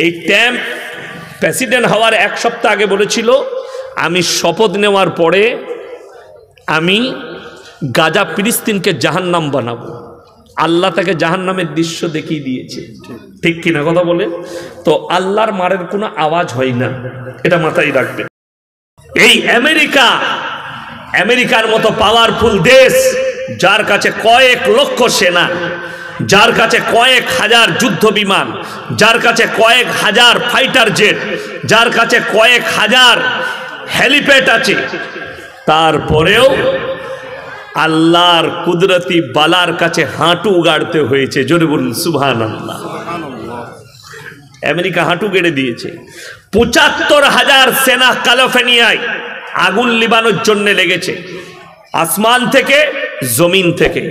এই Trump president হওয়ার এক সপ্তাহ আগে বলেছিল, আমি শপথ নেওয়ার পরে আমি গাজা ফিলিস্তিনকে জাহান্নাম বানাবো। আল্লাহ তাকে জাহান্নামের দৃশ্য দেখিয়ে দিয়েছে, ঠিক কিনা কথা বলে? তো আল্লাহর মারের কোনো আওয়াজ হয় না, এটা মাথায় রাখবে। এই আমেরিকার মতো পাওয়ারফুল দেশ, যার কাছে কয়েক লক্ষ সেনা, যার কাছে কয়েক হাজার যুদ্ধ বিমান, যার কাছে কয়েক হাজার ফাইটার জেট, যার কাছে কয়েক হাজার হেলিপ্যাড আছে, তারপরেও আল্লাহর কুদরতি বালার কাছে হাঁটু গাড়তে হয়েছে। জোরে বলুন সুবহানাল্লাহ। আমেরিকা হাঁটু গেড়ে দিয়েছে। ৭৫,০০০ সেনা ক্যালিফোর্নিয়ায় আগুন লিবানোর জন্য লেগেছে, আসমান থেকে জমিন থেকে।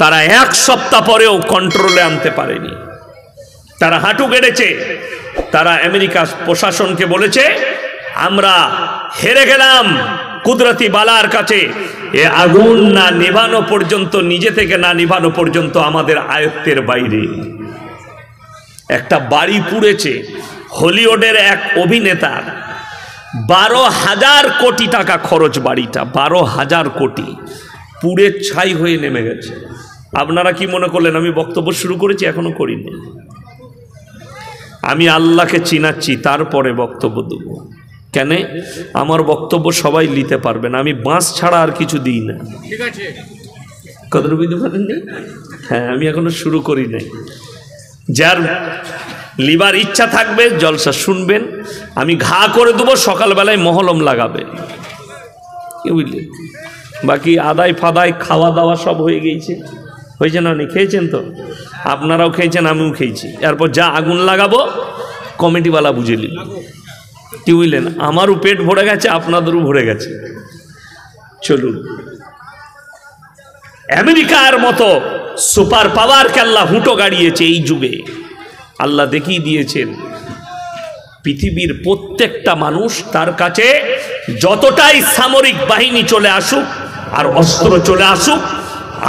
তারা এক সপ্তাহ পরেও কন্ট্রোলে আনতে পারেনি, তারা হাঁটু গেড়েছে। তারা আমেরিকা প্রশাসনকে বলেছে, আমরা হেরে গেলাম কুদরতি বালার কাছে। এ আগুন না নিভানো পর্যন্ত, নিজে থেকে না নিভানো পর্যন্ত আমাদের আয়ত্তের বাইরে। একটা বাড়ি পুড়েছে, হলিউডের এক অভিনেতার, ১২,০০০ কোটি টাকা খরচ বাড়িটা, ১২,০০০ কোটি, পুড়ে ছাই হয়ে নেমে গেছে। আপনারা কি মনে করলেন আমি বক্তব্য শুরু করেছি? এখনো করিনি। আমি আল্লাহকে চিনাচ্ছি, তারপরে বক্তব্য দেব। কেন? আমার বক্তব্য সবাই নিতে পারবে না, আমি বাঁশ ছাড়া আর কিছু দিই না। ঠিক আছে, কদর বুঝতে পারেননি? হ্যাঁ, আমি এখনো শুরু করি নাই। যার লিবার ইচ্ছা থাকবে জলসা শুনবেন, আমি ঘা করে দেবো, সকালবেলায় মহলম লাগাবে, কি বুঝলি? বাকি আদায় ফাদায় খাওয়া দাওয়া সব হয়ে গিয়েছে, হয়েছে না? খেয়েছেন তো, আপনারাও খেয়েছেন, আমিও খেয়েছি। এরপর যা আগুন লাগাবো কমিটিওয়ালা বুঝে নিল, কি বুঝলেন? আমারও পেট ভরে গেছে, আপনাদেরও ভরে গেছে। চলুন, আমেরিকার মতো সুপার পাওয়ারকে আল্লাহ হুঁটো গাড়িয়েছে এই যুগে। আল্লাহ দেখিয়ে দিয়েছেন পৃথিবীর প্রত্যেকটা মানুষ, তার কাছে যতটাই সামরিক বাহিনী চলে আসুক আর অস্ত্র চলে আসুক,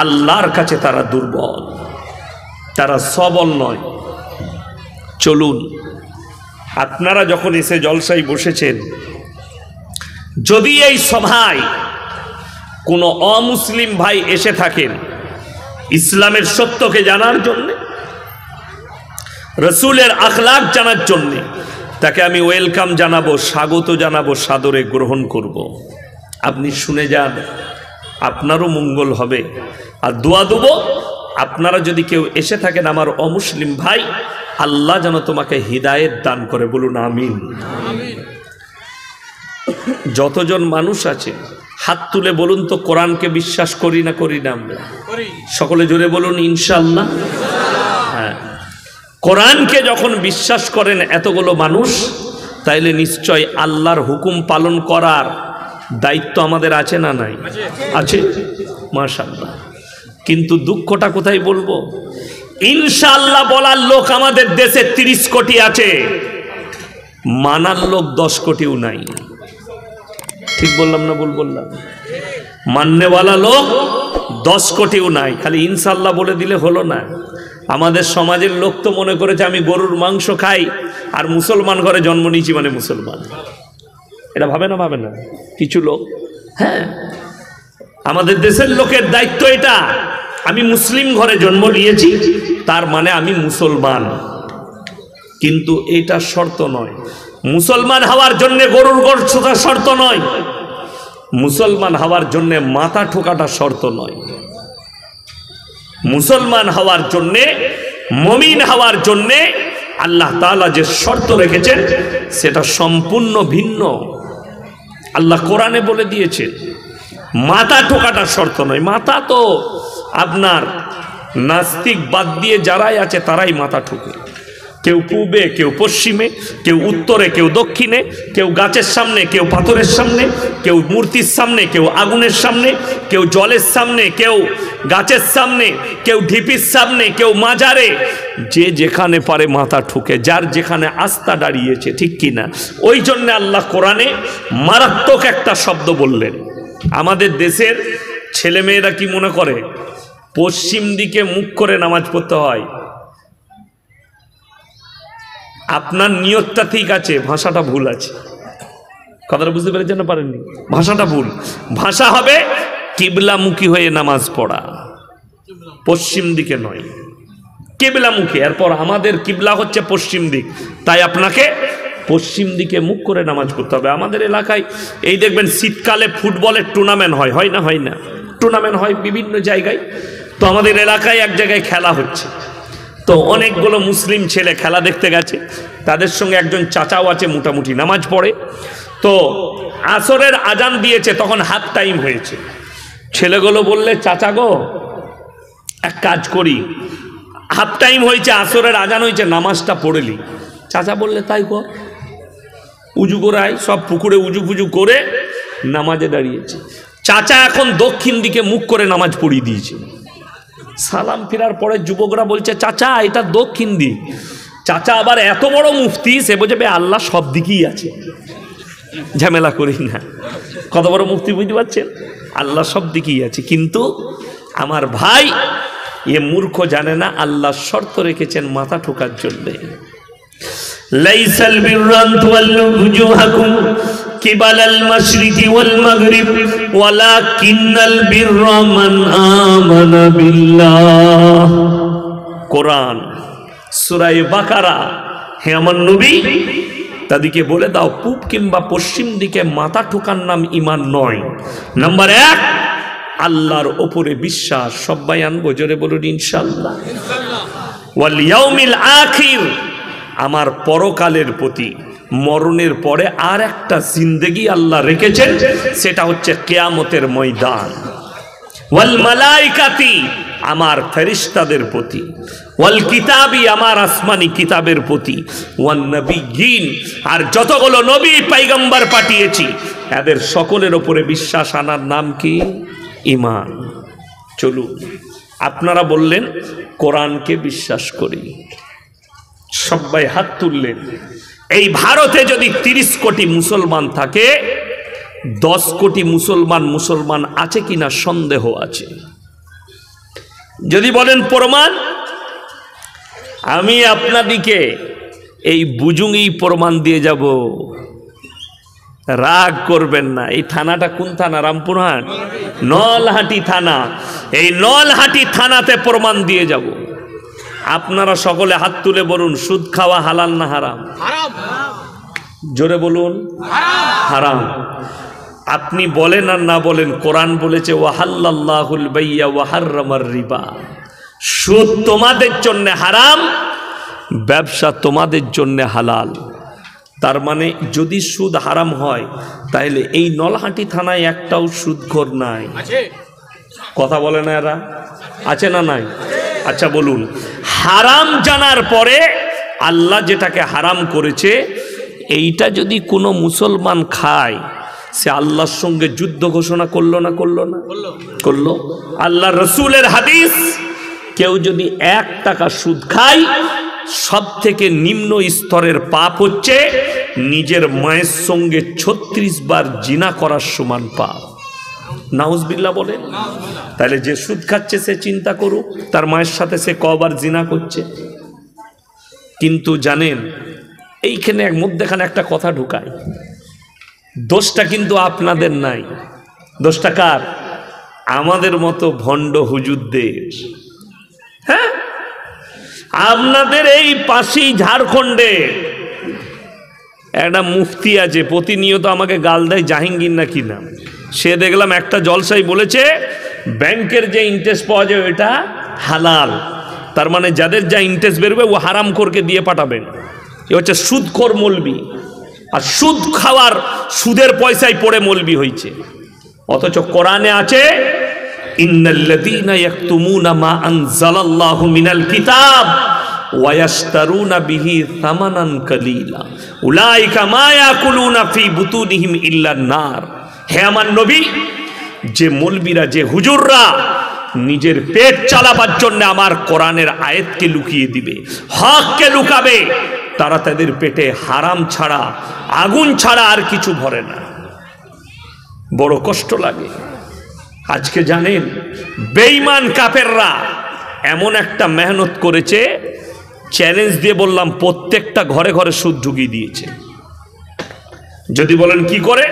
আল্লাহর কাছে তারা দুর্বল, তারা সবল নয়। চলুন, আপনারা যখন এসে জলসায় বসেছেন, যদি এই সভায় কোনো অমুসলিম ভাই এসে থাকেন ইসলামের সত্যকে জানার জন্য, রসুলের আখলাক জানার জন্যে, তাকে আমি ওয়েলকাম জানাবো, স্বাগত জানাবো, সাদরে গ্রহণ করব। আপনি শুনে যান, আপনারও মঙ্গল হবে। আর দোয়া দেব, আপনারা যদি কেউ এসে থাকেন আমার অমুসলিম ভাই, আল্লাহ যেন তোমাকে হিদায়েত দান করে, বলুন আমিন। যতজন মানুষ আছে হাত তুলে বলুন তো, কোরআনকে বিশ্বাস করি না করি না? আমরা সকলে জোরে বলুন ইনশাআল্লাহ। হ্যাঁ, কোরআনকে যখন বিশ্বাস করেন এতগুলো মানুষ, তাইলে নিশ্চয় আল্লাহর হুকুম পালন করার দায়িত্ব আমাদের আছে না নাই? আছে, মাশাআল্লাহ। কিন্তু দুঃখটা কোথায় বলবো, ইনশাআল্লাহ বলার লোক আমাদের দেশে 30 কোটি আছে, মানার লোক 10 কোটিও নাই। ঠিক বললাম না ভুল বললাম? মাননেওয়ালা লোক 10 কোটিও নাই। খালি ইনশাআল্লাহ বলে দিলে হলো না। আমাদের সমাজের লোক তো মনে করেছে আমি গরুর মাংস খাই আর মুসলমান ঘরে জন্ম নিয়েছি মানে মুসলমান। এটা ভাবে না, ভাবে না কিছু লোক? হ্যাঁ, আমাদের দেশের লোকের দায়িত্ব এটা, আমি মুসলিম ঘরে জন্ম নিয়েছি তার মানে আমি মুসলমান। কিন্তু এটা শর্ত নয়। মুসলমান হওয়ার জন্য গরুর গোশত ছোটা শর্ত নয়, মুসলমান হওয়ার জন্য মাথা ঠোকাটা শর্ত নয়। মুসলমান হওয়ার জন্যে, মুমিন হওয়ার জন্যে আল্লাহ তাআলা যে শর্ত রেখেছেন সেটা সম্পূর্ণ ভিন্ন। আল্লাহ কোরআনে বলে দিয়েছে মাথা ঠোকাটা শর্ত নয়। মাথা তো আপনার নাস্তিক বাদ দিয়ে যারাই আছে তারাই মাথা ঠোকে। কেউ পূবে, কেউ পশ্চিমে, কেউ উত্তরে, কেউ দক্ষিণে, কেউ গাছের সামনে, কেউ পাথরের সামনে, কেউ মূর্তির সামনে, কেউ আগুনের সামনে, কেউ জলের সামনে, কেউ গাছের সামনে, কেউ ঢিপির সামনে, কেউ মাজারে। যে যেখানে পারে মাথা ঠুকে, যার যেখানে আস্থা দাঁড়িয়েছে, ঠিক কিনা? ওই জন্য আল্লাহ কোরআনে মারাত্মক একটা শব্দ বললেন। আমাদের দেশের ছেলেমেয়েরা কি মনে করে পশ্চিম দিকে মুখ করে নামাজ পড়তে হয়? আপনার নিয়তটা ঠিক আছে, ভাষাটা ভুল আছে। কথাটা বুঝতে পেরেছেন না পারেননি? ভাষাটা ভুল। ভাষা হবে কিবলামুখী হয়ে নামাজ পড়া, পশ্চিম দিকে নয়, কিবলামুখী। এরপর আমাদের কিবলা হচ্ছে পশ্চিম দিক, তাই আপনাকে পশ্চিম দিকে মুখ করে নামাজ পড়তে হবে। আমাদের এলাকায় এই দেখবেন শীতকালে ফুটবলের টুর্নামেন্ট হয়, হয় না? হয় না? টুর্নামেন্ট হয় বিভিন্ন জায়গায়। তো আমাদের এলাকায় এক জায়গায় খেলা হচ্ছে, তো অনেকগুলো মুসলিম ছেলে খেলা দেখতে গেছে, তাদের সঙ্গে একজন চাচাও আছে, মোটামুটি নামাজ পড়ে। তো আসরের আজান দিয়েছে, তখন হাফ টাইম হয়েছে। ছেলেগুলো বললে, চাচা গো এক কাজ করি, হাফ টাইম হয়েছে, আসরের আজান হয়েছে, নামাজটা পড়েলি। চাচা বললে, তাই কর। উজু করায় সব পুকুরে উজু ফুজু করে নামাজে দাঁড়িয়েছে। চাচা এখন দক্ষিণ দিকে মুখ করে নামাজ পড়িয়ে দিয়েছে। সালাম ফেরার পরে যুবকরা বলছে, চাচা এটা দক্ষিণ দিক। চাচা আবার এত বড় মুফতি, সে বোঝাবে আল্লাহ সব দিকেই আছে, ঝামেলা করি না। কত বড় মুফতি বুঝতে পারছেন? আল্লাহ সব দিকেই আছে। কিন্তু আমার ভাই এ মূর্খ জানে না আল্লাহ শর্ত রেখেছেন মাথা ঠোকার জন্য। লাইসাল বিররান তুওয়াল্লু উজুহাকুম কিবালাল মাশরিকি ওয়াল মাগরিব ওয়ালাকিন্নাল বিররা মান আমানা বিল্লাহ। কোরআন সূরা বাকারা। হে আমার নবী, তাদেরকে বলে দাও পূব কিংবা পশ্চিম দিকে মাথা ঠোকার নাম ঈমান নয়। নাম্বার 1 আল্লাহর ওপরে বিশ্বাস। সবাই আনবো, জোরে বলুন ইনশাআল্লাহ। ওয়াল ইয়াউমিল আখির, আমার পরকালের প্রতি, মরণের পরে আর একটা জিন্দেগি আল্লাহ রেখেছেন, সেটা হচ্ছে কিয়ামতের ময়দান। ওয়াল মালাইকাতি, আমার ফেরেশতাদের প্রতি। ওয়াল কিতাবি, আমার আসমানি কিতাবের প্রতি। ওয়ান নবিয়্যিন, আর যতগুলো নবী পয়গম্বর পাঠিয়েছি এদের সকলের উপরে বিশ্বাস আনার নাম কি? ঈমান। চলুন, আপনারা বললেন কোরআনকে বিশ্বাস করি, সবাই হাত তুললেন। এই ভারতে যদি 30 কোটি মুসলমান থাকে, 10 কোটি মুসলমান আছে কিনা সন্দেহ আছে। যদি বলেন প্রমাণ, আমি আপনাদিকে এই বুজুঙ্গি প্রমাণ দিয়ে যাব। রাগ করবেন না। এই থানাটা কোন থানা? রামপুরহাট, নলহাটি থানা। এই নলহাটি থানাতে প্রমাণ দিয়ে যাব। আপনারা সকলে হাত তুলে বলুন, সুদ খাওয়া হালাল না হারাম? জোরে বলুন, হারাম। আপনি বলেন আর না বলেন, কোরআন বলেছে ওয়াহাল্লাল্লাহুল বাইয়া ওয়া হাররামার রিবা। সুদ তোমাদের জন্য হারাম, ব্যবসা তোমাদের জন্য হালাল। তার মানে যদি সুদ হারাম হয়, তাহলে এই নলহাটি থানায় একটাও সুদখোর নাই। কথা বলে না এরা? আছে না নাই? আচ্ছা বলুন, হারাম জানার পরে আল্লাহ যেটাকে হারাম করেছে, এইটা যদি কোনো মুসলমান খায়, সে আল্লাহর সঙ্গে যুদ্ধ ঘোষণা করলো না? করলো না? করলো। আল্লাহ রসুলের হাদিস, কেউ যদি 1 টাকা সুদ খায়, সব থেকে নিম্ন স্তরের পাপ হচ্ছে নিজের মায়ের সঙ্গে 36 বার জিনা করার সমান পাপ। নাউজুবিল্লাহ বলে। তাহলে যে সুদ খাচ্ছে সে চিন্তা করুক তার মায়ের সাথে সে কবার জিনা করছে। কিন্তু জানেন, এইখানে মধ্যেখানে একটা কথা ঢুকায়, দোষটা কিন্তু আপনাদের নাই। দোষটা কার? আমাদের মতো ভণ্ড হুজুরদের। হ্যাঁ, আপনাদের এই পাশেই ঝাড়খণ্ডে একটা মুফতি আছে, প্রতিনিয়ত আমাকে গাল দেয়, জাহাঙ্গীর না কি নাম। সে দেখলাম একটা জলসাই বলেছে ব্যাংকের যে ইন্টারেস্ট পাওয়া যায় ওটা হালাল। তার মানে যাদের যা ইন্টারেস্ট বেরোবে ও হারাম করকে দিয়ে পাঠাবেন। এ হচ্ছে সুদখোর মৌলবি। আর সুদ খাওয়ার, সুদের পয়সায় পড়ে মৌলবি হয়েছে। অথচ কোরআনে আছে ইন্নাল্লাযীনা ইয়াকতুমুনা মা আনজালাল্লাহু মিনাল কিতাব ওয়া ইয়াশতারুনা বিহি সামানান কালীলা উলাইকা মা ইয়াকুলুনা ফি বুতুনিহিম ইল্লান নার। হে আমার নবী, যে মৌলবিরা, যে হুজুররা নিজের পেট চালাবার জন্য আমার কোরআনের আয়াতকে লুকিয়ে দিবে, হককে লুকাবে, তারা তাদের পেটে হারাম ছাড়া, আগুন ছাড়া আর কিছু ভরে না। বড় কষ্ট লাগে। আজকে জানেন, বেঈমান কাফেররা এমন একটা মেহনত করেছে, চ্যালেঞ্জ দিয়ে বললাম প্রত্যেকটা ঘরে ঘরে সুদ ঢুকিয়ে দিয়েছে। যদি বলেন কি করে,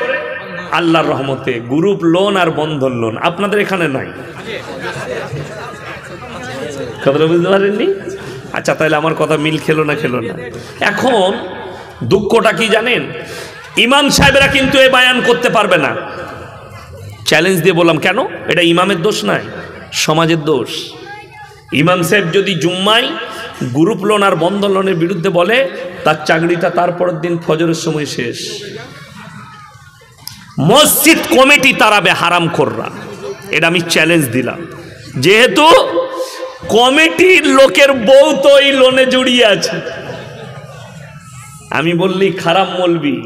আল্লাহর রহমতে গ্রুপ লোন আর বন্ধন লোন। আপনাদের এখানে নাই, কথাটা বুঝতে পারেননি? আচ্ছা, তাহলে আমার কথা মিল খেলো না? এখন দুঃখটা কি জানেন, ইমাম সাহেবরা কিন্তু এই বায়ান করতে পারবে না। চ্যালেঞ্জ দিয়ে বললাম, কেন? এটা ইমামের দোষ নয়, সমাজের দোষ। ইমাম সাহেব যদি জুম্মায় গ্রুপ লোন আর বন্ধন লোনের বিরুদ্ধে বলে, তার চাকরিটা তারপরের দিন ফজরের সময় শেষ। মসজিদ কমিটি তারাবে হারামখোররা, এটা আমি চ্যালেঞ্জ দিলাম। যেহেতু কমিটির লোকের বউ তো এই লোনে জড়িয়ে আছে, আমি বললি খারাপ মলবি,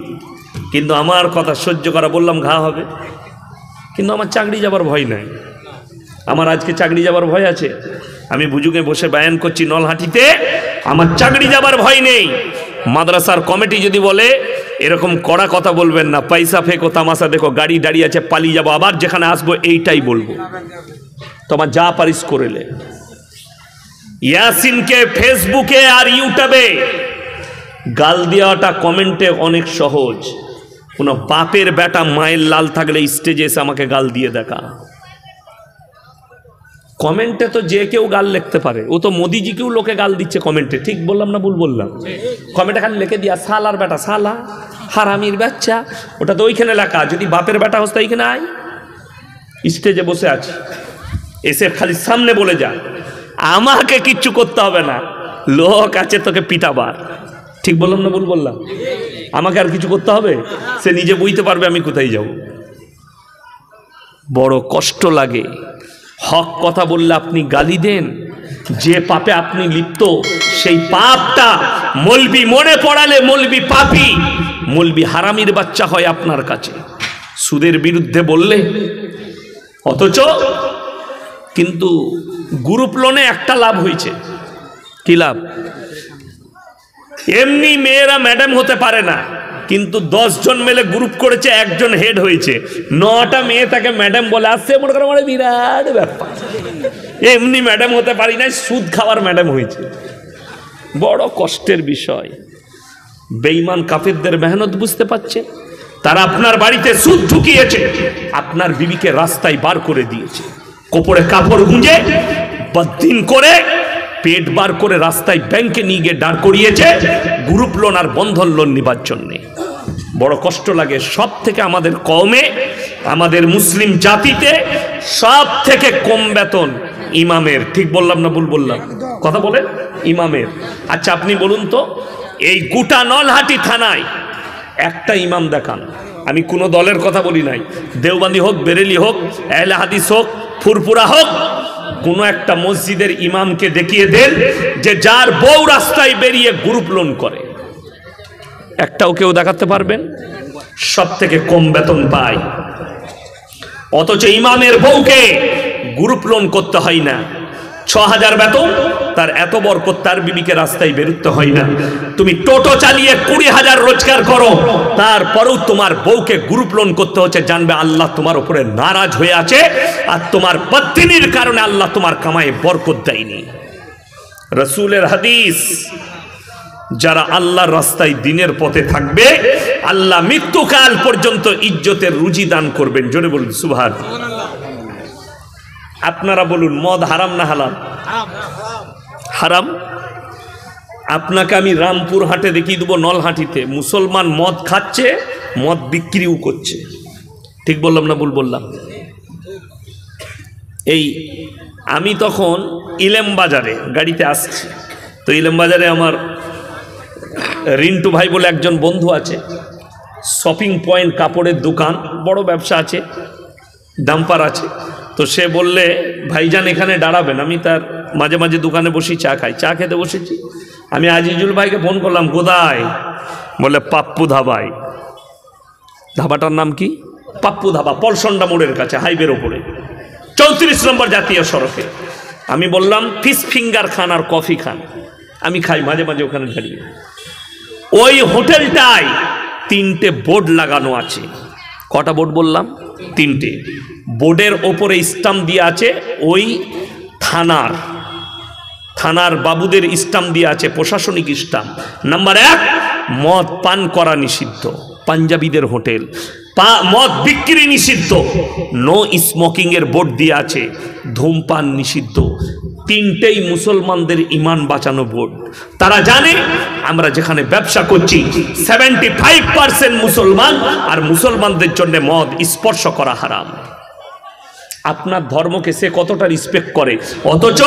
কিন্তু আমার কথা সহ্য করা, বললাম ঘা হবে, কিন্তু আমার চাকরি যাবার ভয় নাই। আমার আজকে চাকরি যাবার ভয় আছে? আমি বুজুগে বসে বায়ান করছি নলহাটিতে, আমার চাকরি যাবার ভয় নেই। মাদ্রাসার কমিটি যদি বলে এরকম কড়া কথা বলবেন না, পয়সা ফেকো, তামাশা দেখো, গাড়ি দাঁড়িয়ে আছে, পালিয়ে যাবো, আবার যেখানে আসবো এইটাই বলবো, তোমার যা পারিস করেলে। ইয়াসিনকে ফেসবুকে আর ইউটিউবে গাল দেওয়াটা কমেন্টে অনেক সহজ। কোন বাপের বেটা মায়ের লাল থাকলে স্টেজে এসে আমাকে গাল দিয়ে দেখা। কমেন্টে তো যে কেউ গাল লিখতে পারে, ও তো মোদিজিকেও লোকে গাল দিচ্ছে কমেন্টে। ঠিক বললাম না ভুল বললাম? কমেন্টে খালি লিখে দিয়া সালার বেটা, সালা, হারামির বাচ্চা, ওটা তো ওইখানে লেখা। যদি বাপের বেটা হস এইখানে আয়, স্টেজে বসে আছে, এসে খালি সামনে বলে যা, আমাকে কিচ্ছু করতে হবে না, লোক আছে তোকে পিটাবার। ঠিক বললাম না ভুল বললাম? আমাকে আর কিছু করতে হবে? সে নিজে বুঝতে পারবে আমি কোথায় যাব। বড় কষ্ট লাগে। হক কথা বললে আপনি গালি দেন, যে পাপে আপনি লিপ্ত সেই পাপটা মলবি মনে পড়ালে মলবি পাপী, মলবি হারামির বাচ্চা হয় আপনার কাছে। সুদের বিরুদ্ধে বললে, অথচ কিন্তু গ্রুপ লোনে একটা লাভ হয়েছে। কি লাভ? এমনি মেয়েরা ম্যাডাম হতে পারে না, কিন্তু 10 জন মিলে গ্রুপ করেছে, একজন হেড হয়েছে, 9টা মেয়ে তাকে ম্যাডাম বলে আসছে। মনে করো আমার বিরাট ব্যাপার, এমনি ম্যাডাম হতে পারি না, সুদ খাওয়ার ম্যাডাম হয়েছে। বড় কষ্টের বিষয়। বেঈমান কাফেরদের মেহনত বুঝতে পারছে? তারা আপনার বাড়িতে সুদ ঢুকিয়েছে, আপনার বিবিকে রাস্তায় বার করে দিয়েছে, কোপড়ে কাপড় গুঁজে বদ্দিন করে পেট বার করে রাস্তায় ব্যাংকে নিয়ে গিয়ে দাঁড় করিয়েছে গ্রুপ লোন আর বন্ধন লোন নিবার জন্যে। বড় কষ্ট লাগে। সব থেকে আমাদের কওমে, আমাদের মুসলিম জাতিতে সব থেকে কম বেতন ইমামের। ঠিক বললাম না ভুল বললাম? কথা বলে ইমামের। আচ্ছা আপনি বলুন তো, এই গোটা নলহাটি থানায় একটা ইমাম দেখান। আমি কোনো দলের কথা বলি নাই, দেওবন্দি হোক, বেরেলি হোক, আহলে হাদিস হোক, ফুরফুরা হোক, কোন একটা মসজিদের ইমামকে দেখিয়ে দেন যে যার বউ রাস্তায় বেরিয়ে গ্রুপ লোন করে। একটাও কেউ দেখাতে পারবেন? সব থেকে কম বেতন পায়, অথচ ইমামের বউকে গ্রুপ লোন করতে হয় না। 6000 বেতন, তার এত বরকত, তার বিবিকে রাস্তায় বেরোতে হয় না। তুমি টোটো চালিয়ে 20,000 রোজগার করো, তারপরেও তোমার বউকে গ্রুপ লোন করতে হচ্ছে। জানবে আল্লাহ তোমার উপরে নারাজ হয়ে আছে, আর তোমার পত্নীর কারণে আল্লাহ তোমার কামায়ে বরকত দেয়নি। রাসূলের হাদিস, যারা আল্লাহর রাস্তায় দিনের পথে থাকবে, আল্লাহ মৃত্যুকাল পর্যন্ত ইজ্জতের রুজি দান করবেন। জোরে বলুন সুবহানাল্লাহ। আপনারা বলুন, মদ হারাম না হালাল? হারাম। আপনাকে আমি রামপুর হাটে দেখিয়ে দেবো, নলহাটিতে মুসলমান মদ খাচ্ছে, মদ বিক্রিও করছে। ঠিক বললাম না ভুল বললাম? এই আমি তখন ইলেম বাজারে গাড়িতে আসছি, তো ইলেম বাজারে আমার রিন্টু ভাই বলে একজন বন্ধু আছে, শপিং পয়েন্ট, কাপড়ের দোকান, বড় ব্যবসা আছে, ডাম্পার আছে। তো সে বললে ভাইজান এখানে দাঁড়াবেন। আমি তার মাঝে মাঝে দোকানে বসি, চা খাই। চা খেতে বসেছি, আমি আজিজুল ভাইকে ফোন করলাম, কোথায়? বলে পাপ্পু ধাবায়। ধাবাটার নাম কি? পাপ্পু ধাবা, পলসন্ডা মোড়ের কাছে, হাইওয়ের ওপরে, 34 নম্বর জাতীয় সড়কে। আমি বললাম ফিশ ফিঙ্গার খান আর কফি খান। আমি খাই মাঝে মাঝে ওখানে দাঁড়িয়ে। ওই হোটেলটায় 3টে বোর্ড লাগানো আছে। কটা বোর্ড বললাম? 3টে। বোর্ডের ওপরে স্টাম্প দিয়ে আছে ওই থানার বাবুদের স্টাম্প দিয়ে আছে, প্রশাসনিক স্টাম্প। নাম্বার 1, মদ পান করা নিষিদ্ধ। পাঞ্জাবিদের হোটেল, মদ বিক্রি নিষিদ্ধ। নো স্মোকিং এর বোর্ড দিয়ে আছে, ধূমপান নিষিদ্ধ। তিনটেই মুসলমানদের ইমান বাঁচানো বোর্ড। তারা জানে আমরা যেখানে ব্যবসা করছি 75% মুসলমান, আর মুসলমানদের জন্য মদ স্পর্শ করা হারাম। আপনার ধর্মকে সে কতটা রেসপেক্ট করে, অথচ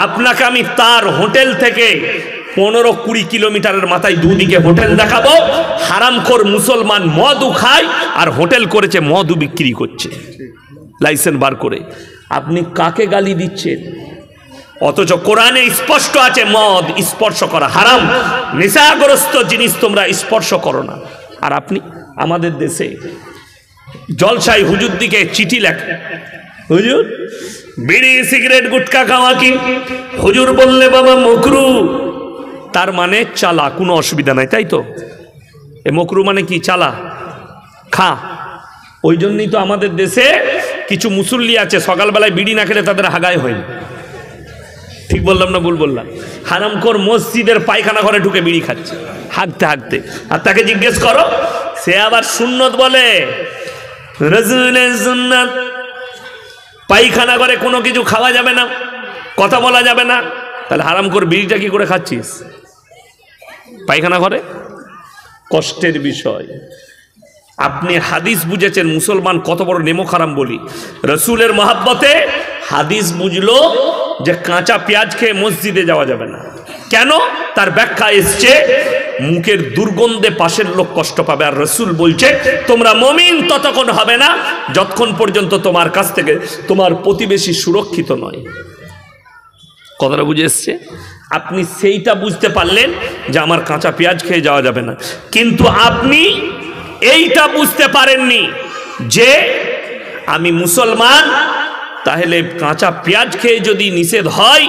আপনাকে আমি তার হোটেল থেকে 15-20 কিলোমিটারের মাথায় দুদিকে হোটেল দেখাবো। হারামখোর মুসলমান মদও খায় আর হোটেল করেছে, মদও বিক্রি করছে লাইসেন্স বার করে। আপনি কাকে গালি দিচ্ছেন? অথচ কোরআনে স্পষ্ট আছে মদ স্পর্শ করা হারাম, নেশাগ্রস্ত জিনিস তোমরা স্পর্শ করো না। আর আপনি আমাদের দেশে জলসাই হুজুর দিকে চিঠি লেখে, হুজুর বিড়ি সিগারেট গুটকা খাওয়া কি? হুজুর বললে বাবা মকরু, তার মানে চালা, কোনো অসুবিধা নাই, তাই তো? এ মকরু মানে কি? চালা, খা। ওই জন্যই তো আমাদের দেশে কিছু মুসল্লি আছে সকালবেলায় বিড়ি না খেলে তাদের হাগায় হয় না। ঠিক বললাম না ভুল বললাম? হারামখোর মসজিদের পায়খানা ঘরে ঢুকে বিড়ি খাচ্ছে হাঁকতে হাঁকতে, আর তাকে জিজ্ঞেস করো, সে আবার সুন্নত বলে। রাসূলের সুন্নাত, পায়খানা ঘরে কোনো কিছু খাওয়া যাবে না, কথা বলা যাবে না। তাহলে হারামখোর বিড়িটা কি করে খাচ্ছিস পায়খানা ঘরে? কষ্টের বিষয়। আপনি হাদিস বুঝেছেন, মুসলমান কত বড় নেমো খারাম বলি। রসুলের মহাব্বতে হাদিস বুঝলো যে কাঁচা পেঁয়াজ খেয়ে মসজিদে যাওয়া যাবে না। কেন? তার ব্যাখ্যা এসছে, মুখের দুর্গন্ধে পাশের লোক কষ্ট পাবে। আর রসুল বলছে তোমরা মুমিন ততক্ষণ হবে না যতক্ষণ পর্যন্ত তোমার কাছ থেকে তোমার প্রতিবেশী সুরক্ষিত নয়। কথাটা বুঝে এসছে? আপনি সেইটা বুঝতে পারলেন যে আমার কাঁচা পেঁয়াজ খেয়ে যাওয়া যাবে না, কিন্তু আপনি এইটা বুঝতে পারেননি যে আমি মুসলমান, তাহলে কাঁচা পেঁয়াজ খেয়ে যদি নিষেধ হয়,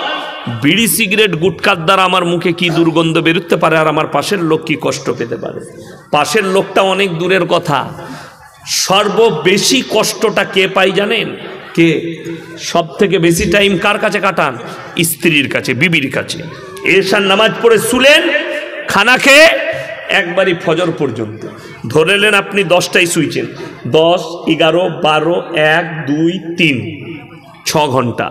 বিড়ি সিগারেট গুটকার দ্বারা আমার মুখে কি দুর্গন্ধ বেরোতে পারে, আর আমার পাশের লোক কি কষ্ট পেতে পারে। পাশের লোকটা অনেক দূরের কথা, সর্ববেশি কষ্টটা কে পাই জানেন? কে সব থেকে বেশি টাইম কার কাছে কাটান? স্ত্রীর কাছে, বিবির কাছে। এশার নামাজ পড়ে শুলেন, খানা খেয়ে একবারই ফজর পর্যন্ত। ধরেলেন আপনি 10টায় শুইছেন, 10, 11, 12, 1, 2, 3, 6 ঘন্টা।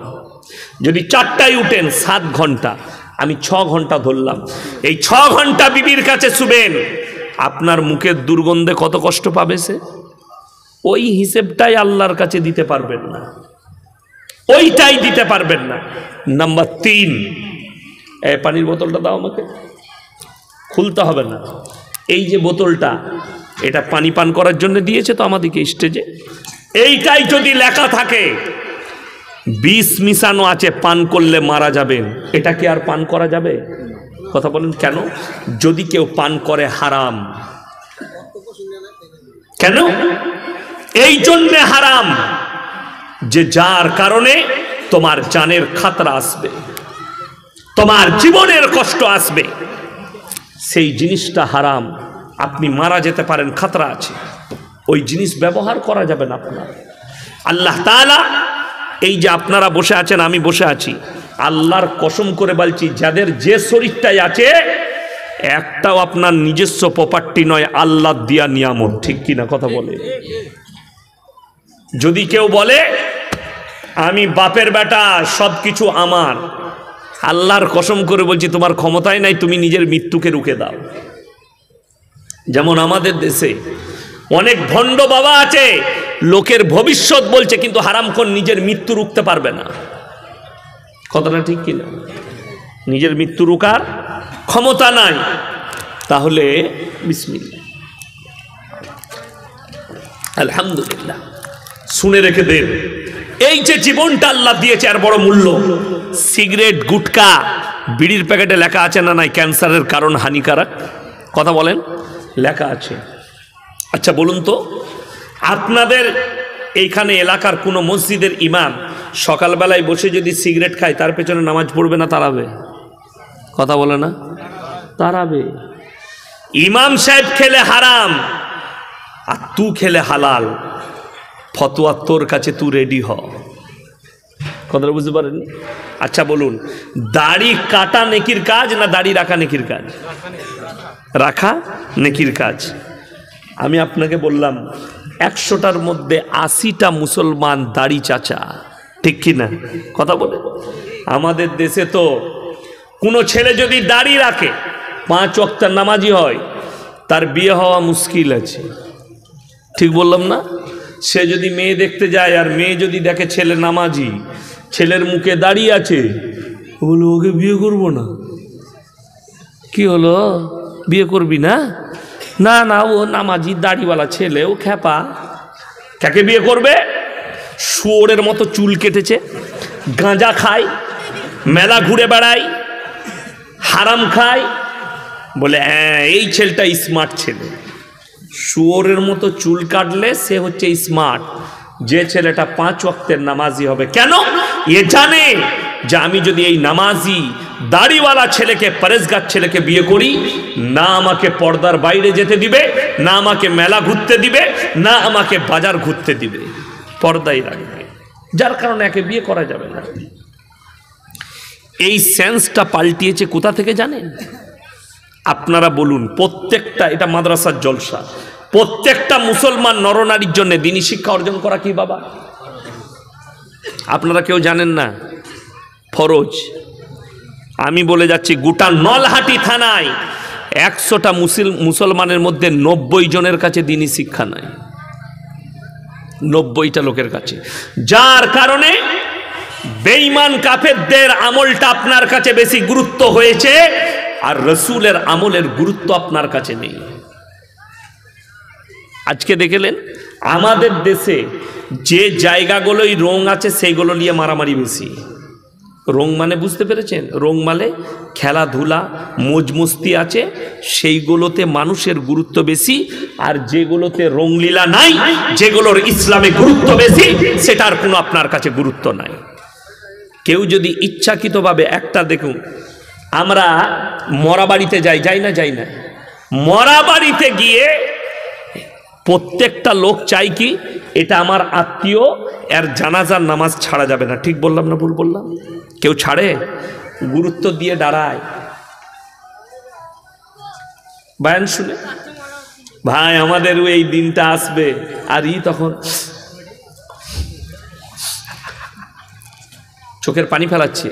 যদি 4টায় উঠেন 7 ঘন্টা, আমি 6 ঘন্টা ধরলাম। এই 6 ঘন্টা বিবির কাছে শুবেন, আপনার মুখের দুর্গন্ধে কত কষ্ট পাবে সে? ওই হিসেবটাই আল্লাহর কাছে দিতে পারবেন না, ওইটাই দিতে পারবেন না। নাম্বার 3, এই পানির বোতলটা দাও আমাকে, খুলতে হবে না। এই যে বোতলটা, এটা পানি পান করার জন্য দিয়েছে তো আমাদেরকে স্টেজে। এইটাই যদি লেখা থাকে বিষ মিশানো আছে, পান করলে মারা যাবেন, এটা কি আর পান করা যাবে? কথা বলেন কেন? যদি কেউ পান করে হারাম। কেন? এই জন্যে হারাম যে যার কারণে তোমার জানের খাতরা আসবে, তোমার জীবনের কষ্ট আসবে, সেই জিনিসটা হারাম। আপনি মারা যেতে পারেন, খাতরা আছে, ওই জিনিস ব্যবহার করা যাবে না আপনার। আল্লাহ তাআলা, এই যে আপনারা বসে আছেন, আমি বসে আছি, আল্লাহর কসম করে বলছি, যাদের যে শরীরটাই আছে একটাও আপনার নিজস্ব প্রপার্টি নয়, আল্লাহ দিয়া নিয়ামত। ঠিক কিনা কথা বলে? যদি কেউ বলে আমি বাপের বেটা, সব কিছু আমার, আল্লাহর কসম করে বলছি তোমার ক্ষমতাই নাই, তুমি নিজের মৃত্যুকে রুখে দাও। যেমন আমাদের দেশে অনেক ভণ্ড বাবা আছে, লোকের ভবিষ্যৎ বলছে, কিন্তু হারামখোর নিজের মৃত্যু রুখতে পারবে না। কথাটা ঠিক কিনা? নিজের মৃত্যু রুখার ক্ষমতা নাই। তাহলে বিসমিল্লাহ, আলহামদুলিল্লাহ, শুনে রেখে দেন, এই যে জীবনটা আল্লাহ দিয়েছে আর বড় মূল্য। সিগারেট গুটকা বিড়ির প্যাকেটে লেখা আছে না নাই ক্যান্সারের কারণ হানিকারক? কথা বলেন, লেখা আছে। আচ্ছা বলুন তো, আপনাদের এইখানে এলাকার কোনো মসজিদের ইমাম সকালবেলায় বসে যদি সিগারেট খায়, তার পেছনে নামাজ পড়বে না তাড়াবে? কথা বলে না? তাড়াবে। ইমাম সাহেব খেলে হারাম আর তু খেলে হালাল, ফতোয়া তোর কাছে, তু রেডি হ। কথাটা বুঝতে পারেননি? আচ্ছা বলুন, দাড়ি কাটা নেকির কাজ না দাড়ি রাখা নেকির কাজ? রাখা নেকির কাজ। আমি আপনাকে বললাম 100টার মধ্যে 80টা মুসলমান দাড়ি চাচা, ঠিক কি না? কথা বলে আমাদের দেশে তো কোনো ছেলে যদি দাড়ি রাখে 5 ওয়াক্তের নামাজি হয়, তার বিয়ে হওয়া মুশকিল আছে, ঠিক বললাম না? সে যদি মেয়ে দেখতে যায় আর মেয়ে যদি দেখে ছেলে নামাজি, ছেলের মুখে দাড়ি আছে, বলো ওকে বিয়ে করবো না। কি হলো, বিয়ে করবি না? না না, ও নামাজি দাড়িওয়ালা ছেলে, ও খ্যাপা, কাকে বিয়ে করবে? শুয়োরের মতো চুল কেটেছে, গাঁজা খায়, মেলা ঘুরে বেড়ায়, হারাম খায়, বলে হ্যাঁ এই ছেলেটা স্মার্ট ছেলে। শুয়োরের মতো চুল কাটলে সে হচ্ছে স্মার্ট। যে ছেলেটা 5 ওয়াক্তের নামাজি হবে, কেন? এ জানে যে আমি যদি এই নামাজি দাড়িওয়ালা ছেলেকে, পরেজগার ছেলেকে বিয়ে করি, না আমাকে পর্দার বাইরে যেতে দিবে, না আমাকে মেলা ঘুরতে দিবে, না আমাকে বাজার ঘুরতে দিবে, পর্দাই রাখবে, যার কারণে একে বিয়ে করা যাবে না। এই সেন্সটা পাল্টিয়েছে কোথা থেকে জানেন? আপনারা বলুন, প্রত্যেকটা, এটা মাদ্রাসার জলসা, প্রত্যেকটা মুসলমান নরনারীর জন্য দিনী শিক্ষা অর্জন করা কি বাবা? আপনারা কেউ জানেন না? ফরজ। আমি বলে যাচ্ছি, গোটা নলহাটি থানায় 100টা মুসলমানের মধ্যে 90 জনের কাছে দিনী শিক্ষা নাই, 90টা লোকের কাছে। যার কারণে বেঈমান কাফেরদের আমলটা আপনার কাছে বেশি গুরুত্ব হয়েছে, আর রসুলের আমলের গুরুত্ব আপনার কাছে নেই। আজকে দেখলেন আমাদের দেশে যে জায়গাগুলোই রং আছে সেইগুলো নিয়ে মারামারি বেশি। রং মানে বুঝতে পেরেছেন? রং মানে খেলাধুলা, মজমস্তি আছে, সেইগুলোতে মানুষের গুরুত্ব বেশি। আর যেগুলোতে রংলীলা নাই, যেগুলোর ইসলামে গুরুত্ব বেশি, সেটার কোনো আপনার কাছে গুরুত্ব নাই। কেউ যদি ইচ্ছাকৃতভাবে, একটা দেখুন, আমরা মরা বাড়িতে যাই না, মরা বাড়িতে গিয়ে প্রত্যেকটা লোক চাই কি, এটা আমার আত্মীয়, এর জানাজার নামাজ ছাড়া যাবে না, ঠিক বললাম না ভুল বললাম? কেউ ছাড়ে? গুরুত্ব দিয়ে দাঁড়ায় বয়ান শুনে, ভাই আমাদের এই দিনটা আসবে, আর তখন চোখের পানি ফেলাচ্ছে।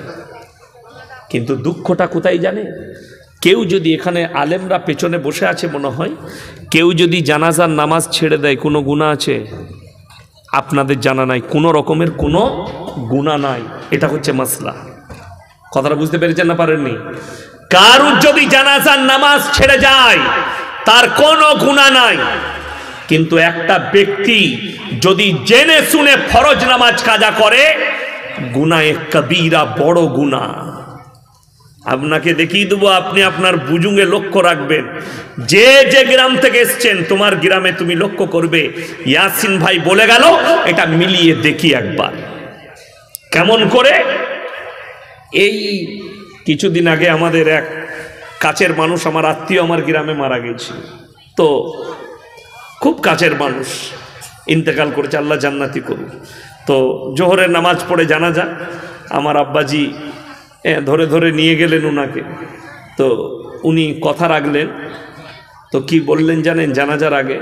কিন্তু দুঃখটা কোথায় জানে? কেউ যদি, এখানে আলেমরা পেছনে বসে আছে মনে হয়, কেউ যদি জানাজার নামাজ ছেড়ে দেয়, কোনো গুনাহ আছে? আপনাদের জানা নাই, কোনো রকমের কোনো গুনাহ নাই। এটা হচ্ছে মাসলা। কথাটা বুঝতে পেরেছেন না পারেননি? কারুর যদি জানাজার নামাজ ছেড়ে যায়, তার কোনো গুনাহ নাই। কিন্তু একটা ব্যক্তি যদি জেনে শুনে ফরজ নামাজ কাজা করে, গুনাহে কবিরা, বড় গুনাহ। আপনাকে দেখিয়ে দেবো, আপনি আপনার বুজুঙ্গে লক্ষ্য রাখবেন। যে যে গ্রাম থেকে এসছেন, তোমার গ্রামে তুমি লক্ষ্য করবে, ইয়াসিন ভাই বলে গেল, এটা মিলিয়ে দেখি একবার কেমন করে। এই কিছুদিন আগে আমাদের এক কাছের মানুষ, আমার আত্মীয়, আমার গ্রামে মারা গেছিল। তো খুব কাছের মানুষ, ইন্তেকাল করেছে, আল্লাহ জান্নাতি করুন। তো জোহরের নামাজ পড়ে জানাজা, আমার আব্বাজি ধরে ধরে নিয়ে গেলেন ওনাকে। তো উনি কথা রাখলেন। তো কি বললেন জানেন? জানাজার আগে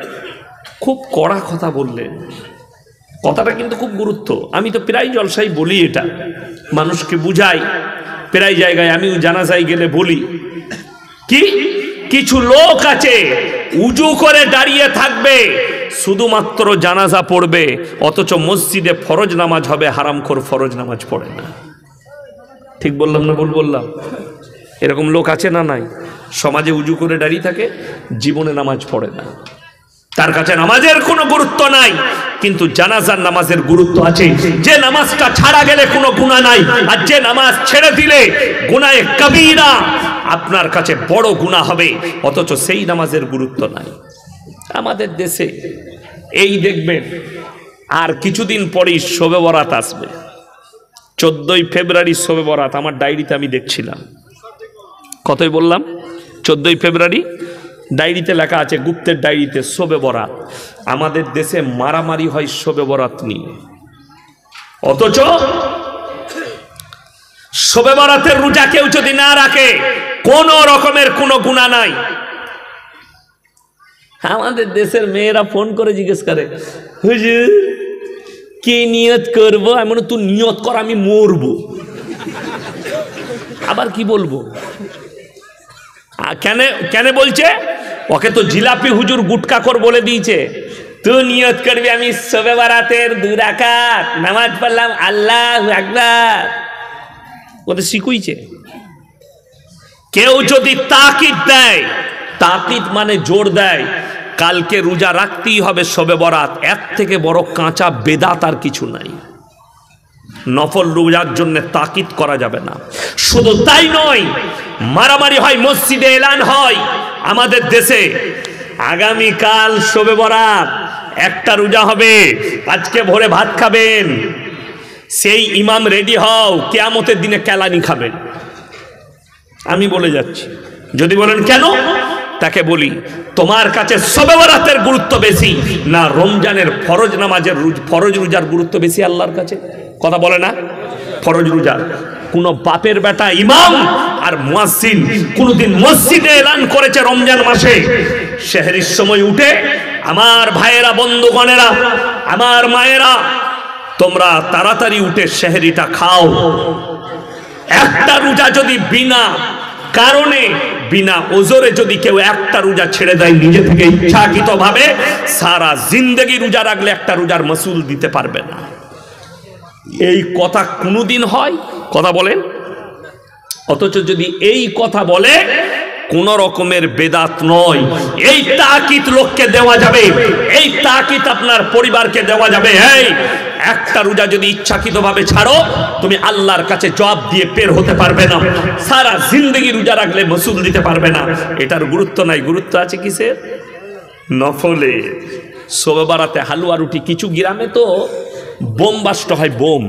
খুব কড়া কথা বললেন। কথাটা কিন্তু খুব গুরুত্ব। আমি তো প্রায় জলসাই বলি, এটা মানুষকে বুঝাই, প্রায় জায়গায় আমিও জানাজায় গেলে বলি। কি কিছু লোক আছে উজু করে দাঁড়িয়ে থাকবে, শুধুমাত্র জানাজা পড়বে, অথচ মসজিদে ফরজ নামাজ হবে, হারামখোর ফরজ নামাজ পড়ে না। ঠিক বললাম না ভুল বললাম? এরকম লোক আছে না নাই? সমাজে উজু করে দাঁড়িয়ে থাকে, জীবনে নামাজ পড়ে না, তার কাছে নামাজের কোনো গুরুত্ব নাই। কিন্তু জানাজার নামাজের গুরুত্ব আছে। যে নামাজটা ছাড়া গেলে কোনো গুনাহ নাই, আর যে নামাজ ছেড়ে দিলে গুনাহে কবিরা, আপনার কাছে বড় গুনাহ হবে, অথচ সেই নামাজের গুরুত্ব নাই। আমাদের দেশে এই দেখবেন, আর কিছুদিন পরেই শবে বরাত আসবে। 14ই ফেব্রুয়ারি শবে বরাত। আমার ডায়েরিতে আমি দেখছিলাম, কতই বললাম? 14ই ফেব্রুয়ারি ডায়েরিতে লেখা আছে, গুপ্তের ডায়েরিতে, শবে বরাত। আমাদের দেশে মারামারি হয় শবে বরাত নিয়ে, অথচ শবে বরাতের রোজা কেউ যদি না রাখে কোনো রকমের কোনো গুনাহ নাই। আমাদের দেশের মেয়েরা ফোন করে জিজ্ঞেস করে, হুজুর কি নিয়ত করব? এমন তুই নিয়ত কর আমি মরবো। আবার কি বলবো? কেন কেন বলছে? ওকে তো জিলাপি হুজুর গুটকাখোর বলে দিয়েছে, তুই নিয়ত করবি আমি শবে বরাতের 2 রাকাত নামাজ পড়লাম, আল্লাহু আকবার। ওদের শিখুইছে। কেউ যদি তাকিদ দেয়, তাকিদ মানে জোর দেয়, কালকে রোজা রাখতেই হবে শবে বরাত, এর থেকে বড় কাঁচা বেদাত আর কিছু নাই। নফল রোজার জন্য তাকিদ করা যাবে না। শুধু তাই নয়, মারামারি হয়, মসজিদে এলান হয় আমাদের দেশে, আগামীকাল শবে বরাত, একটা রোজা হবে, আজকে ভোরে ভাত খাবেন, সেই ইমাম রেডি হও, কিয়ামতের দিনে কেলানি খাবেন। আমি বলে যাচ্ছি। যদি বলেন কেন, তাকে বলি, তোমার কাছে শবে বরাতের গুরুত্ব বেশি না রমজানের ফরজ নামাজের ফরজ রোজার গুরুত্ব বেশি আল্লাহর কাছে? কথা বলে না? ফরজ রোজার কোন বাপের বেটা ইমাম আর মুয়াজ্জিন কোনদিন মসজিদে এলান করেছে রমজান মাসে সেহরির সময় উঠে, আমার ভাইয়েরা, বন্ধুগণেরা, আমার মায়েরা, তোমরা তাড়াতাড়ি উঠে সেহরিটা খাও। একটা রোজা যদি বিনা কারণে, বিনা ওজরে যদি কেউ একটা রোজা ছেড়ে দেয় নিজে থেকে ইচ্ছাকৃতভাবে, সারা জিন্দেগি রোজা রাখলে একটা রোজার মাসুল দিতে পারবে না। এই কথা কোনোদিন হয়? কথা বলেন। অথচ যদি এই কথা বলে, কোন রকমের বেদাত নয়, এই তাকিদ লোককে দেওয়া যাবে, এই তাকিদ আপনার পরিবারকে দেওয়া যাবে। এই একটা রোজা যদি ইচ্ছাকৃতভাবে ছাড়ো, তুমি আল্লাহর কাছে জবাব দিয়ে বের হতে পারবে না, সারা জিন্দেগি রোজা রাখলে মাসুল দিতে পারবে না। এটার গুরুত্ব নাই। গুরুত্ব আছে কিসের? নফলে। শবে বরাতে হালুয়া রুটি। কিছু গ্রামে তো বোম বাস্ট হয়, বোম।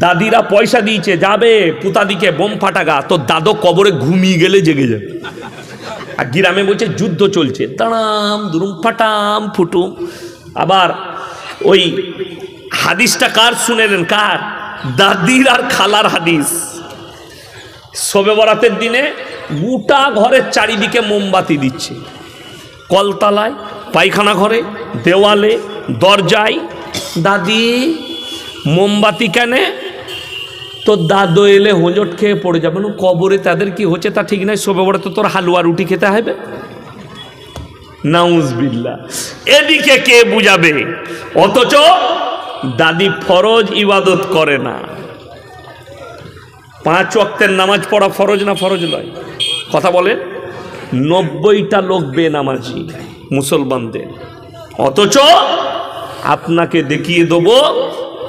দাদিরা পয়সা দিয়েছে, যাবে পুতাদিকে বোম ফাটাগা, তো দাদো কবরে ঘুমিয়ে গেলে জেগে যাবে। আর গ্রামে বলছে যুদ্ধ চলছে, তাড়াম দুরুম ফাটাম ফুটুম। আবার ওই হাদিসটা কার শুনেলেন? কার? দাদির আর খালার হাদিস। শবে বরাতের দিনে গোটা ঘরের চারিদিকে মোমবাতি দিচ্ছে, কলতলায়, পায়খানা ঘরে, দেওয়ালে, দরজায়। দাদি মোমবাতি কেন? তো দাদু এলে হোঁজট খেয়ে পড়ে যাবে। কবরে তাদের কি হচ্ছে তা ঠিক নাই, শবে বরাতে তোর হালুয়া রুটি খেতে হবে। নাউজুবিল্লাহ। এদিকে কে বুঝাবে? অথচ দাদি ফরজ ইবাদত করে না। 5 ওয়াক্তের নামাজ পড়া ফরজ না ফরজ নয়? কথা বলেন। 90টা লোক বেনামাজি মুসলমানদের। অথচ আপনাকে দেখিয়ে দেব,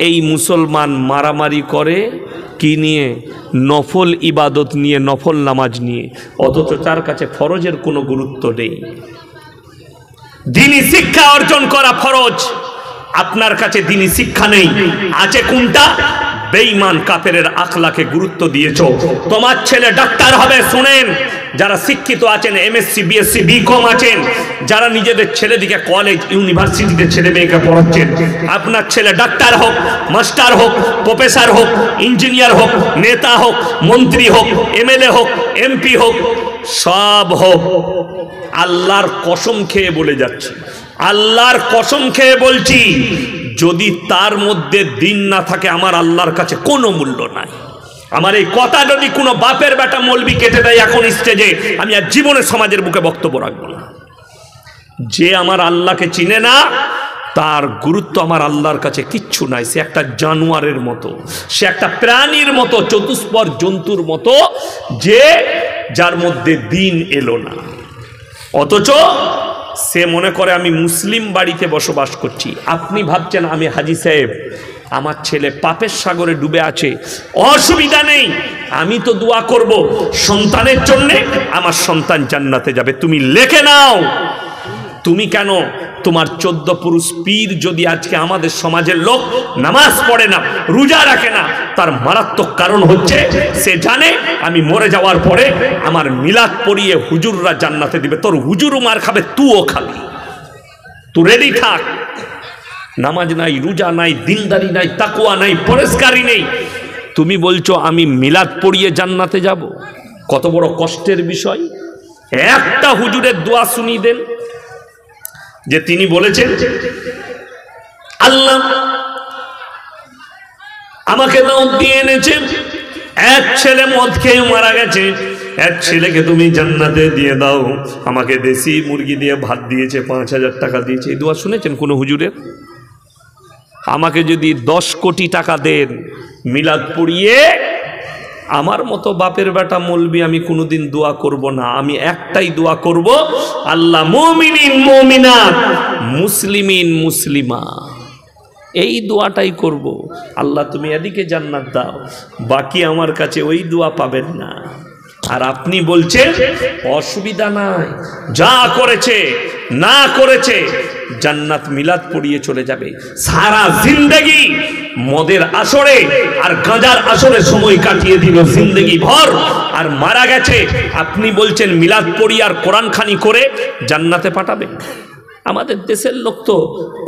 এই মুসলমান মারামারি করে কি নিয়ে? নফল ইবাদত নিয়ে, নফল নামাজ নিয়ে। অথচ তার কাছে ফরজের কোনো গুরুত্ব নেই। দ্বীনি শিক্ষা অর্জন করা ফরজ, আপনার কাছে দ্বীনি শিক্ষা নেই। আছে কোনটা? বেঈমান কাফেরের আখলাকে গুরুত্ব দিয়েছো। তোমার ছেলে ডাক্তার হবে, শুনেন, যারা শিক্ষিত আছেন, এমএসসি, বিএসসি, বিকম আছেন, যারা নিজেদের ছেলেদিকে কলেজ, ইউনিভার্সিটিতে ছেলে মেয়েকে পড়াচ্ছেন, আপনার ছেলে ডাক্তার হোক, মাস্টার হোক, প্রফেসর হোক, ইঞ্জিনিয়ার হোক, নেতা হোক, মন্ত্রী হোক, এমএলএ হোক, এমপি হোক, সব হোক, আল্লাহর কসম খেয়ে বলে যাচ্ছি, আল্লাহর কসম খেয়ে বলছি, যদি তার মধ্যে দিন না থাকে, আমার আল্লাহর কাছে কোনো মূল্য নাই। আমার এই কথা যদি কোনো বাপের বেটা মৌলবি কেটে দেয় এখন স্টেজে, আমি আর জীবনে সমাজের বুকে বক্তব্য রাখবো না। যে আমার আল্লাহকে চিনে না, তার গুরুত্ব আমার আল্লাহর কাছে কিচ্ছু নাই। সে একটা জানোয়ারের মতো, সে একটা প্রাণীর মতো, চতুষ্পদ জন্তুর মতো, যে যার মধ্যে দিন এলো না। অথচ সে মনে করে আমি মুসলিম বাড়িতে বসবাস করছি। আপনি ভাবছেন আমি হাজি সাহেব, আমার ছেলে পাপের সাগরে ডুবে আছে, অসুবিধা নেই, আমি তো দোয়া করব সন্তানের জন্যে, আমার সন্তান জান্নাতে যাবে, তুমি লিখে নাও। তুমি কেন? তোমার 14 পুরুষ পীর যদি আজকে আমাদের সমাজের লোক নামাজ পড়ে না, রোজা রাখে না, তার মারাত্মক কারণ হচ্ছে সে জানে আমি মরে যাওয়ার পরে আমার মিলাদ পড়িয়ে হুজুররা জান্নাতে দিবে। তোর হুজুরও মার খাবে, তুইও খাবি, তুই রেডি থাক। নামাজ নাই, রোজা নাই, দিনদারি নাই, তাকওয়া নাই, পরেশকারী নেই, তুমি বলছো আমি মিলাদ পড়িয়ে জান্নাতে যাব। কত বড় কষ্টের বিষয়। একটা হুজুরের দোয়া শুনিয়ে দেন যে তিনি বলেছেন, আল্লাহ আমাকে দাও দিয়ে এনেছে, এক ছেলে মদ খেয়ে মারা গেছে, এক ছেলেকে তুমি জান্নাতে দিয়ে দাও, আমাকে দেশি মুরগি দিয়ে ভাত দিয়েছে, 5,000 টাকা দিয়েছে। এই দোয়া শুনেছেন কোন হুজুরের? আমাকে যদি 10 কোটি টাকা দেন, মিলাদ পড়িয়ে আমার মতো বাপের বেটা মৌলবি আমি কোনোদিন দোয়া করব না। আমি একটাই দোয়া করব, আল্লাহ মুমিনিন মুমিনাত মুসলিমিন মুসলিমা, এই দোয়াটাই করব। আল্লাহ তুমি এদিকে জান্নাত দাও, বাকি আমার কাছে ওই দোয়া পাবেন না। আর আপনি বলছেন অসুবিধা নাই, যা করেছে না করেছে জান্নাত মিলাদ পড়িয়ে চলে যাবে। সারা জিন্দেগি মদের আসরে আর গাঁজার আসরে সময় কাটিয়ে দিল জিন্দেগি ভর, আর মারা গেছে। আপনি বলছেন মিলাদ পড়ি আর কোরআন খানি করে জান্নাতে পাঠাবে। আমাদের দেশের লোক তো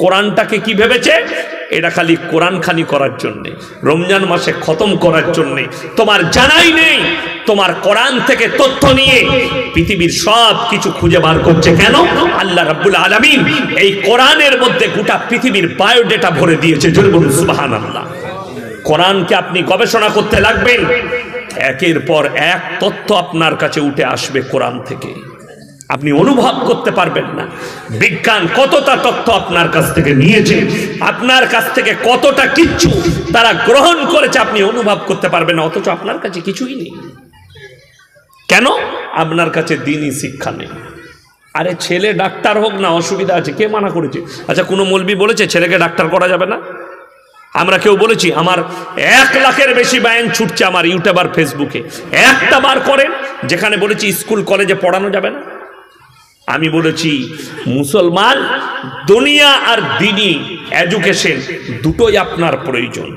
কোরআনটাকে কি ভেবেছে, এটা খালি কোরআন খানি করার জন্যে, রমজান মাসে খতম করার জন্যে। তোমার জানাই নেই তোমার কোরআন থেকে তথ্য নিয়ে পৃথিবীর সব কিছু খুঁজে বার করছে কেন? আল্লাহ রাব্বুল আলামিন এই কোরআনের মধ্যে গোটা পৃথিবীর বায়োডেটা ভরে দিয়েছে। জোরে বলুন সুবহানাল্লাহ। কোরআনকে আপনি গবেষণা করতে লাগবেন, একের পর এক তথ্য আপনার কাছে উঠে আসবে কোরআন থেকে, আপনি অনুভব করতে পারবেন না। বিজ্ঞান কতটা তথ্য আপনার কাছ থেকে নিয়েছে, আপনার কাছ থেকে কতটা কিচ্ছু তারা গ্রহণ করেছে, আপনি অনুভব করতে পারবেন না, অথচ আপনার কাছে কিছুই নেই। কেন? আপনার কাছে দ্বীনি শিক্ষা নেই। আরে ছেলে ডাক্তার হোক না, অসুবিধা আছে, কে মানা করেছে? আচ্ছা কোনো মৌলবি বলেছে ছেলেকে ডাক্তার করা যাবে না? আমরা কেউ বলেছি? আমার 1 লাখের বেশি বয়ান ছুটছে আমার ইউটিউব আর ফেসবুকে, একটা বার করেন যেখানে বলেছি স্কুল কলেজে পড়ানো যাবে না। আমি বলেছি মুসলমান দুনিয়া আর দ্বীনি এডুকেশন দুটোই আপনার প্রয়োজন।